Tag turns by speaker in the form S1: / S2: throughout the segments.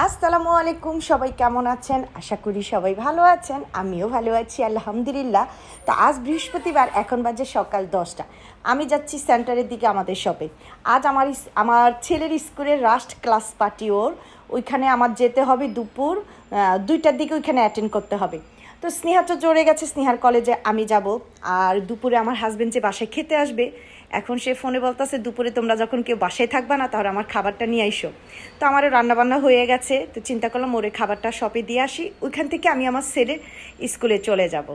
S1: আসসালামু আলাইকুম, সবাই কেমন আছেন? আশা করি সবাই ভালো আছেন। আমিও ভালো আছি আলহামদুলিল্লাহ। তো আজ বৃহস্পতিবার, এখন বাজে সকাল 10টা। আমি যাচ্ছি সেন্টারের দিকে আমাদের শপে। আজ আমার ছেলের স্কুলের লাস্ট ক্লাস পার্টি ওইখানে আমার যেতে হবে দুপুর 2টার দিকে ওইখানে অ্যাটেন্ড করতে হবে। তো স্নেহা তো জড়ে গেছে স্নেহার কলেজে, আমি যাব। আর দুপুরে আমার হাজব্যান্ড যে বাসায় খেতে আসবে, এখন সে ফোনে বলতেছে দুপুরে তোমরা যখন কেউ বাসায় থাকবা না তাহলে আমার খাবারটা নিয়ে আইসো। তো আমারও রান্নাবান্না হয়ে গেছে, তো চিন্তা করলাম ওরে খাবারটা শপে দিয়ে আসি, ওইখান থেকে আমি আমার ছেলের স্কুলে চলে যাব।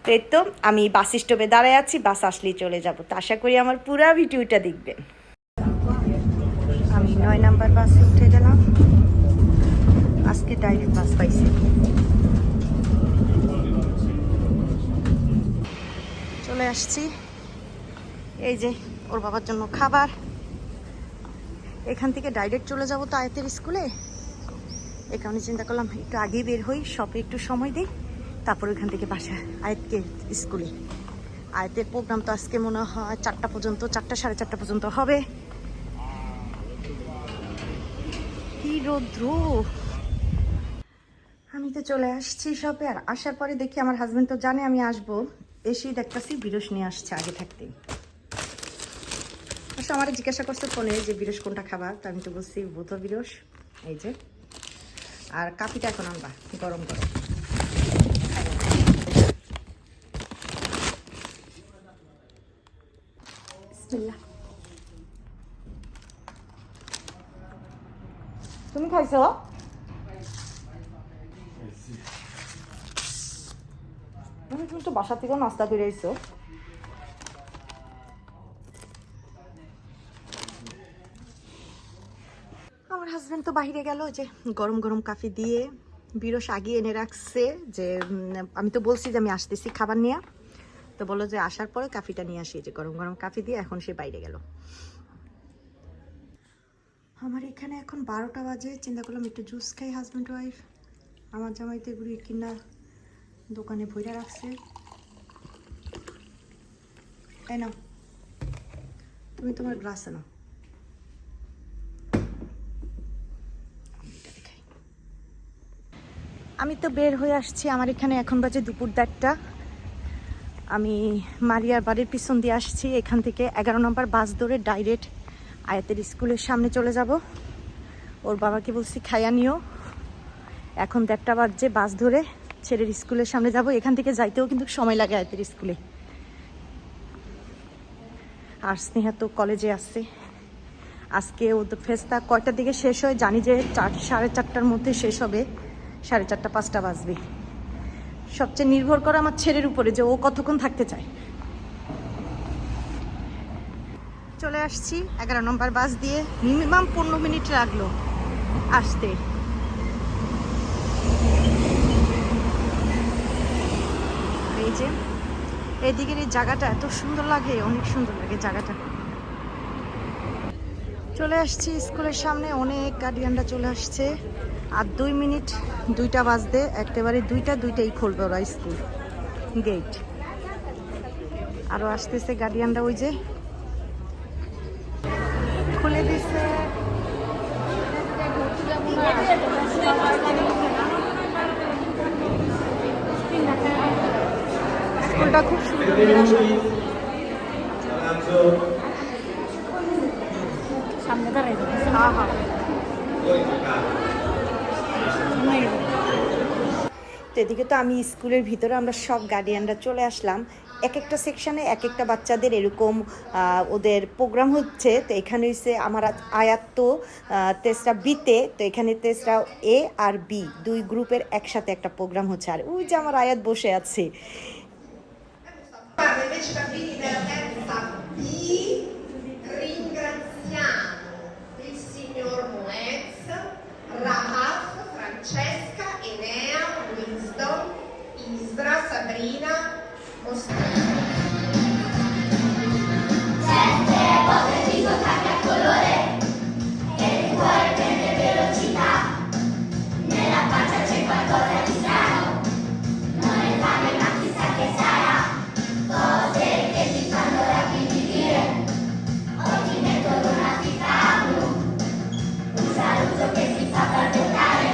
S1: তো এই তো আমি বাস স্টপে দাঁড়ায় আছি, বাস আসলেই চলে যাব। তো আশা করি আমার পুরো ভিডিওটা দেখবেন। আমি 9 নাম্বার বাসে উঠে গেলাম, আজকে ডাইরেক্ট বাস পাইছি। চলে আসছি, এই যে ওর বাবার জন্য খাবার। এখান থেকে ডাইরেক্ট চলে যাব তো আয়াতের স্কুলে, এই কারণে চিন্তা করলাম একটু আগেই বের হই, শপে একটু সময় দিই, তারপর ওইখান থেকে বাসা আয়াতকে স্কুলে। আয়াতের প্রোগ্রাম তো আজকে মনে হয় 4টা পর্যন্ত, 4টা সাড়ে 4টা পর্যন্ত হবে। কি রৌদ্র! আমি তো চলে আসছি শপে, আর আসার পরে দেখি আমার হাজব্যান্ড তো জানে আমি আসবো, এসেই দেখতেছি বিরস নিয়ে আসছে আগে থাকতেই। অবশ্য আমার জিজ্ঞাসা করছে ফোনে যে বিরস কোনটা খাবার, তো আমি তো বলছি বোধ বিরস। এই যে, আর কাপিটা এখন আনবা গরম গরম। তুমি খাইছো? তুমি তো বাসা থেকেও নাস্তা করে আইছো। আমার হাজব্যান্ড তো বাইরে গেল, যে গরম গরম কফি দিয়ে বিরস আগে এনে রাখছে। যে আমি তো বলছি যে আমি আসতেছি খাবার নিয়ে, তো বললো যে আসার পরে কফিটা নিয়ে আসি, যে গরম গরম কফি দিয়ে এখন সে বাইরে গেল। আমার এখানে এখন 12টা বাজে, চিন্তা করলাম একটু জুস খাই। হাজব্যান্ড ওয়াইফ, আমার জামাইতে এগুলি কিনা দোকানে ভইরা রাখছে। এই নাও, তুমি তোমার গ্লাসে নাও। আমি তো বের হয়ে আসছি, আমার এখানে এখন বাজে দুপুর 1টা। আমি মারিয়ার বাড়ির পিছন দিয়ে আসছি, এখান থেকে 11 নম্বর বাস ধরে ডাইরেক্ট আয়াতের স্কুলের সামনে চলে যাব। ওর বাবাকে বলছি খাইয়া নিও। এখন 1:30 বাজে, বাস ধরে ছেলের স্কুলের সামনে যাব। এখান থেকে যাইতেও কিন্তু সময় লাগে আয়াতের স্কুলে। আর স্নেহা তো কলেজে আসছে। আজকে ওদের ফেস্তা কয়টার দিকে শেষ হয় জানি, যে 4 সাড়ে 4টার মধ্যে শেষ হবে, 4:30 5টা বাজবে। সবচেয়ে নির্ভর করে আমার ছেলের উপরে, যে ও কতক্ষণ থাকতে চায়। চলে আসছি 11 নম্বর বাস দিয়ে, মিনিমাম 15 মিনিট লাগলো আসতে। এই যে এদিকের এই জায়গাটা এত সুন্দর লাগে, অনেক সুন্দর লাগে জায়গাটা। চলে আসছি স্কুলের সামনে, অনেক গার্ডিয়ানরা চলে আসছে। আর 2 মিনিট 2টা বাজতে, একেবারে 2টাই খুলবে ওরা স্কুল গেট। আরও আসতেছে গার্ডিয়ানরা, ওই যে খুলে দিছে। স্কুলটা খুব সুন্দর। সামনে দাঁড়াই, হ্যাঁ হ্যাঁ। তো এদিকে তো আমি স্কুলের ভিতরে, আমরা সব গার্ডিয়ানরা চলে আসলাম। এক একটা সেকশানে এক একটা বাচ্চাদের এরকম ওদের প্রোগ্রাম হচ্ছে। তো এখানে হচ্ছে আমার আয়াত তো তেসরা বিতে, তো এখানে তেসরা এ আর বি দুই গ্রুপের একসাথে একটা প্রোগ্রাম হচ্ছে। আর ওই যে আমার আয়াত বসে আছে।
S2: Francesca, Enea, Wisdom, Isra, Sabrina, Sette volte il viso cambia colore e il cuore prende velocità. Nella pancia c'è qualcosa di strano, non è fame ma chissà che sarà. Cose che ti fanno rabbrividire o ti mettono una fita blu. Un saluto che ti fa palpitare.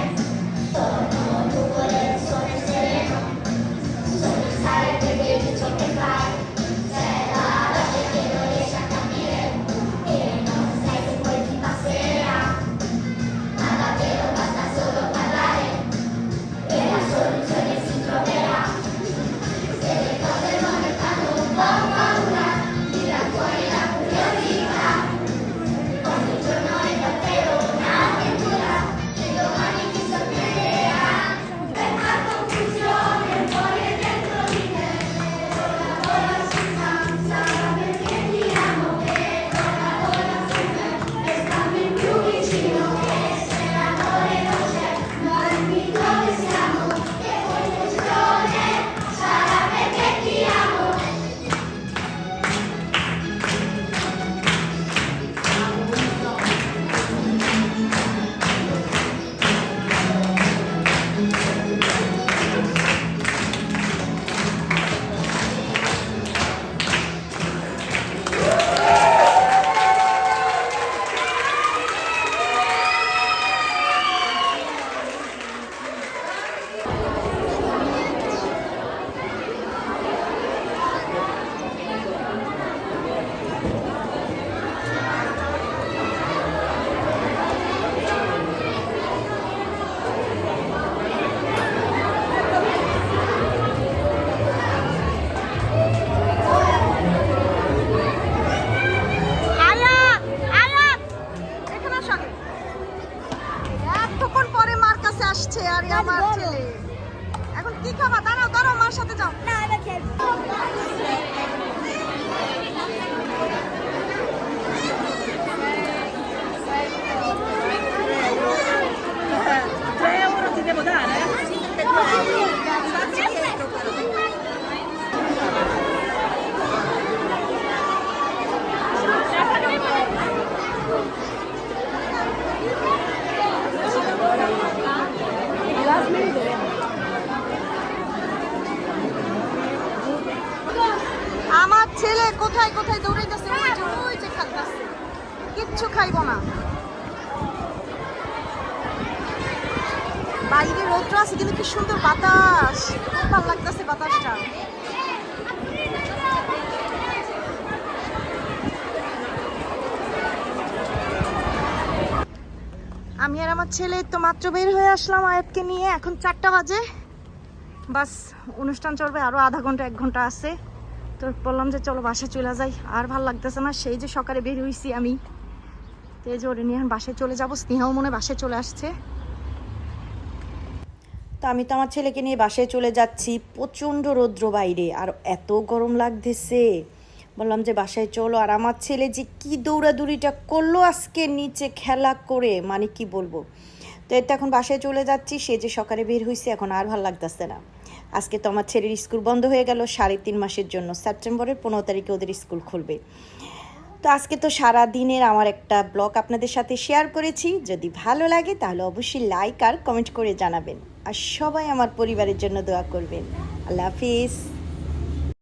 S1: আসছে আর আমার ছেলে এখন কি খাবা? দাঁড়াও দাঁড়াও, মার সাথে যাও।
S2: না এটা খেলবো
S1: আমার ছেলে কোথায় কোথায় দৌড়াইতেছে, ওই যে খেলতেছে, কিচ্ছু খাইবো না। বাইরে রৌদ্র আছে কিন্তু কি সুন্দর বাতাস, খুব ভালো লাগতেছে বাতাসটা। আমি আর আমার ছেলে তো মাত্র বের হয়ে আসলাম আয়াতকে নিয়ে, এখন 4টা বাজে, বাস অনুষ্ঠান চলবে আরো আধা ঘন্টা 1 ঘন্টা আছে। তো বললাম যে চলো বাসায় চলে যাই, আর ভাল লাগতেছে না, সেই যে সকালে বের হয়েছি আমি, তো এই যে ওরে নিয়ে এখন বাসায় চলে যাবো। স্নেহাও মনে হয় বাসায় চলে আসছে। তো আমি তো আমার ছেলেকে নিয়ে বাসায় চলে যাচ্ছি, প্রচণ্ড রৌদ্র বাইরে আর এত গরম লাগতেছে, বললাম যে বাসায় চলো। আর আমার ছেলে যে কি দৌড়াদৌড়িটা করলো আজকে নিচে খেলা করে, মানে কি বলবো। তো এর তো এখন বাসায় চলে যাচ্ছি, সে যে সকালে বের হয়েছে এখন আর ভাল লাগতেছে না। আজকে তো আমার ছেলের স্কুল বন্ধ হয়ে গেল 3.5 মাসের জন্য, সেপ্টেম্বরের 15 তারিখে ওদের স্কুল খুলবে। তো আজকে তো সারা দিনের আমার একটা ব্লগ আপনাদের সাথে শেয়ার করেছি, যদি ভালো লাগে তাহলে অবশ্যই লাইক আর কমেন্ট করে জানাবেন, আর সবাই আমার পরিবারের জন্য দোয়া করবেন। আল্লাহ হাফিজ।